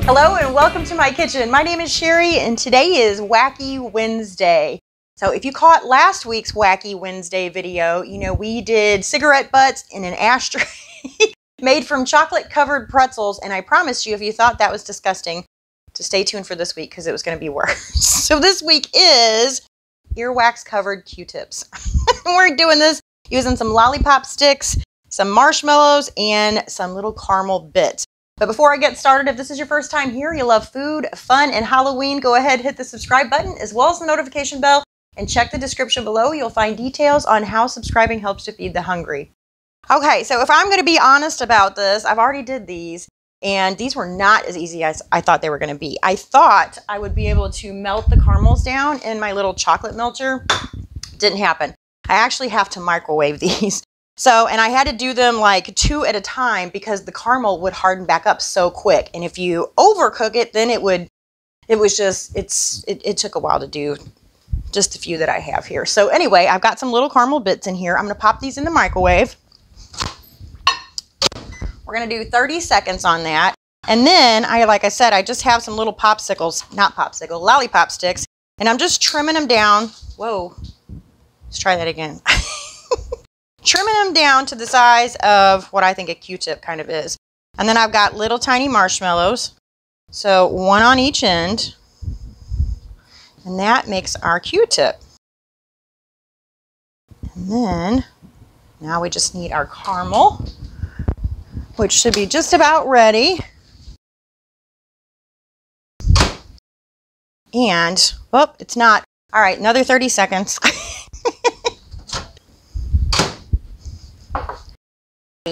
Hello and welcome to my kitchen. My name is Cheri and today is Wacky Wednesday. So if you caught last week's Wacky Wednesday video, you know we did cigarette butts in an ashtray made from chocolate covered pretzels, and I promised you if you thought that was disgusting to stay tuned for this week because it was going to be worse. So this week is earwax covered Q-tips. We're doing this using some lollipop sticks, some marshmallows, and some little caramel bits. But before I get started, if this is your first time here, you love food, fun, and Halloween, go ahead, hit the subscribe button as well as the notification bell and check the description below. You'll find details on how subscribing helps to feed the hungry. Okay, so if I'm going to be honest about this, I've already did these, and these were not as easy as I thought they were going to be. I thought I would be able to melt the caramels down in my little chocolate melter. Didn't happen. I actually have to microwave these. So, and I had to do them like 2 at a time because the caramel would harden back up so quick. And if you overcook it, then it took a while to do just the few that I have here. So anyway, I've got some little caramel bits in here. I'm going to pop these in the microwave. We're going to do 30 seconds on that. And then like I said, I just have some little lollipop sticks. And I'm just trimming them down. Whoa, let's try that again. Trimming them down to the size of what I think a Q-tip kind of is. And then I've got little tiny marshmallows. So one on each end. And that makes our Q-tip. And then, now we just need our caramel, which should be just about ready. And, oh, it's not. All right, another 30 seconds.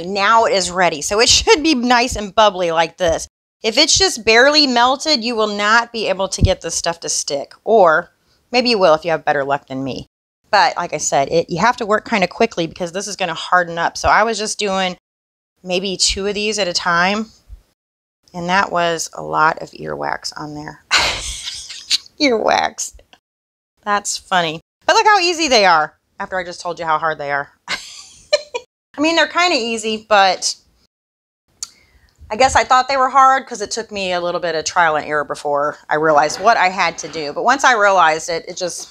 Now it is ready. So it should be nice and bubbly like this. If it's just barely melted, you will not be able to get this stuff to stick. Or maybe you will if you have better luck than me. But like I said, you have to work kind of quickly because this is going to harden up. So I was just doing maybe 2 of these at a time. And that was a lot of earwax on there. Earwax. That's funny. But look how easy they are after I just told you how hard they are. I mean, they're kind of easy, but I guess I thought they were hard because it took me a little bit of trial and error before I realized what I had to do. But once I realized it, it was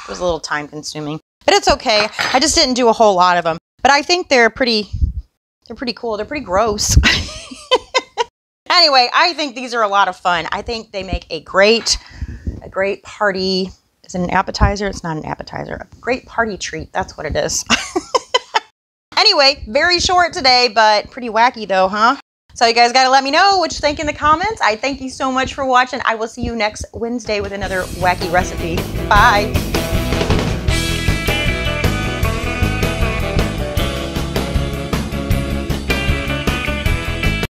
a little time consuming. But it's okay. I just didn't do a whole lot of them. But I think they're pretty cool. They're pretty gross. Anyway, I think these are a lot of fun. I think they make a great party. Is it an appetizer? It's not an appetizer. A great party treat. That's what it is. Anyway, very short today, but pretty wacky though, huh? So you guys got to let me know what you think in the comments. I thank you so much for watching. I will see you next Wednesday with another wacky recipe. Bye.